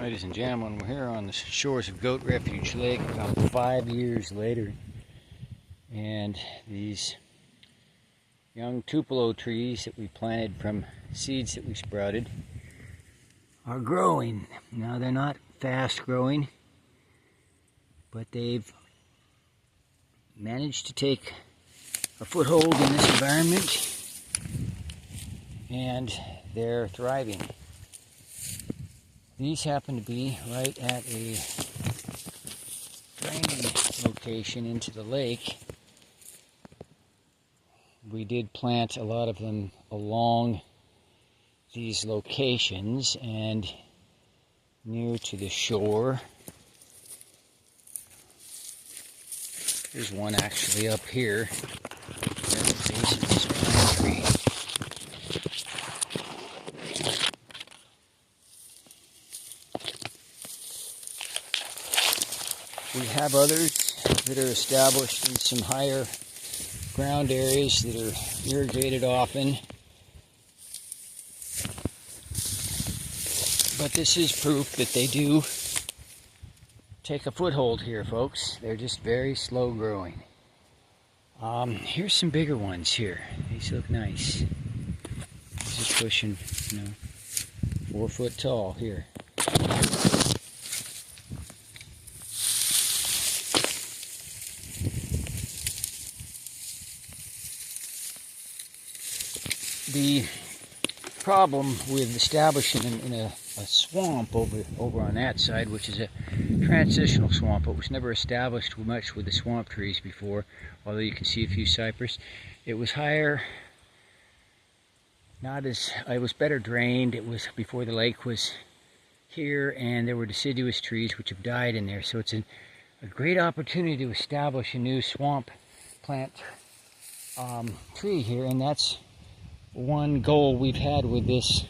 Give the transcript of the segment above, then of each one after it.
Ladies and gentlemen, we're here on the shores of Goat Refuge Lake about 5 years later, and these young Tupelo trees that we planted from seeds that we sprouted are growing. Now they're not fast growing, but they've managed to take a foothold in this environment and they're thriving. These happen to be right at a draining location into the lake. We did plant a lot of them along these locations and near to the shore. There's one actually up here. There at the base of this pine tree. We have others that are established in some higher ground areas that are irrigated often. But this is proof that they do take a foothold here, folks. They're just very slow growing. Here's some bigger ones here. These look nice. This is pushing, 4 foot tall here. The problem with establishing them in a swamp over on that side, which is a transitional swamp, it was never established much with the swamp trees before, although you can see a few cypress. It was higher, it was better drained. It was before the lake was here, and there were deciduous trees which have died in there. So it's a great opportunity to establish a new swamp plant tree here, and that's one goal we've had with this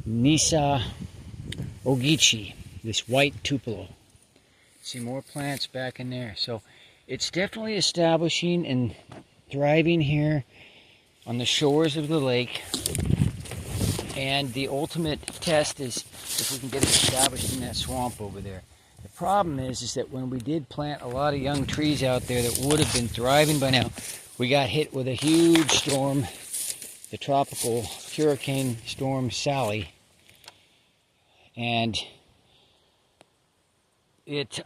Nyssa ogeche, this white Tupelo. See more plants back in there. So it's definitely establishing and thriving here on the shores of the lake. And the ultimate test is if we can get it established in that swamp over there. The problem is that when we did plant a lot of young trees out there that would have been thriving by now, we got hit with a huge storm, the tropical hurricane storm Sally, and it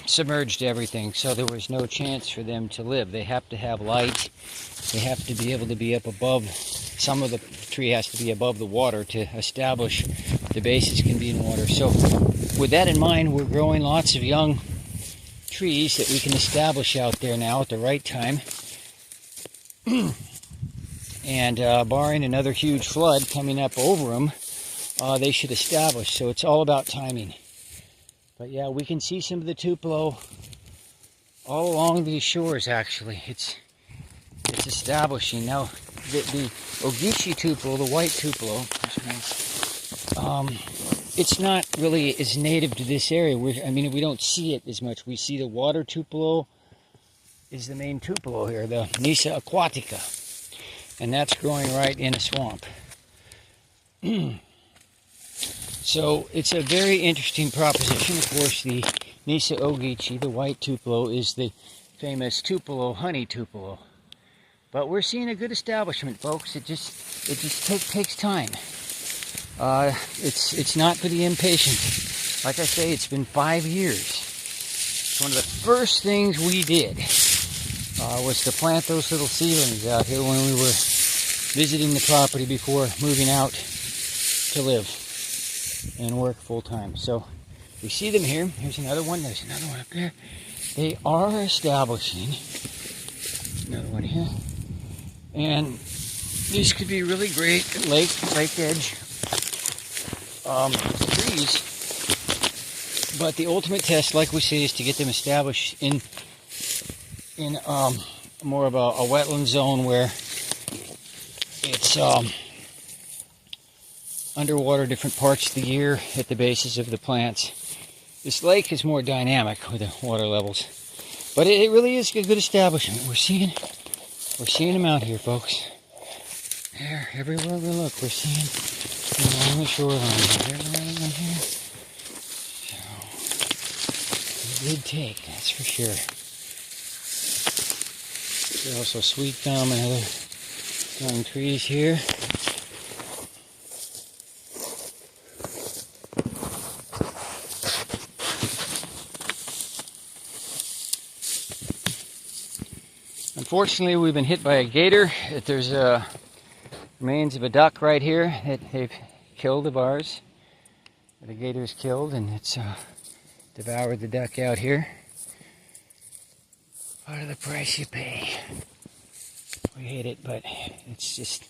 submerged everything, so there was no chance for them to live. They have to have light. They have to be able to be up above. Some of the tree has to be above the water to establish the bases can be in water. So with that in mind, we're growing lots of young trees that we can establish out there now at the right time. And barring another huge flood coming up over them, they should establish. So it's all about timing. But yeah, we can see some of the Tupelo all along these shores. Actually, it's establishing now. The Ogechee Tupelo, the white Tupelo, it's not really as native to this area. We don't see it as much. We see the water Tupelo is the main Tupelo here, the Nyssa aquatica. And that's growing right in a swamp. So it's a very interesting proposition. Of course, the Nyssa ogeche, the white Tupelo, is the famous Tupelo honey Tupelo. But we're seeing a good establishment, folks. It just takes time. It's not for the impatient. Like I say, it's been 5 years. One of the first things we did was to plant those little seedlings out here when we were visiting the property before moving out to live and work full time. So we see them here. Here's another one. There's another one up there. They are establishing. Another one here. And these could be really great lake edge trees. But the ultimate test, like we say, is to get them established in more of a wetland zone where it's underwater different parts of the year at the bases of the plants. This lake is more dynamic with the water levels, but it really is a good establishment. We're seeing them out here, folks. There, everywhere we look, we're seeing along the shoreline. Everywhere here. did take, that's for sure. There's also sweet gum and other young trees here. Unfortunately, we've been hit by a gator. There's remains of a duck right here that they've killed of ours. The gator's killed, and it's devoured the duck out here. Part of the price you pay. We hate it, but it's just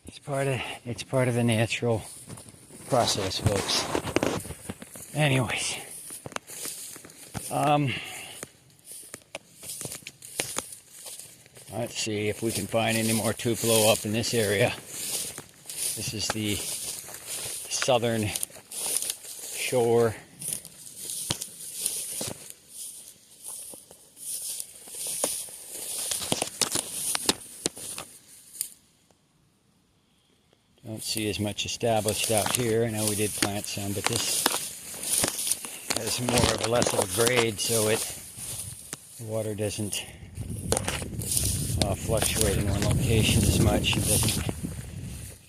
it's part of the natural process, folks. Anyways, let's see if we can find any more Tupelo up in this area. This is the southern shore. Don't see as much established out here. I know we did plant some, but this has more of a less of a grade, so the water doesn't fluctuate in one location as much. It doesn't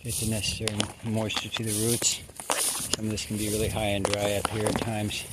get the necessary moisture to the roots. Some of this can be really high and dry up here at times.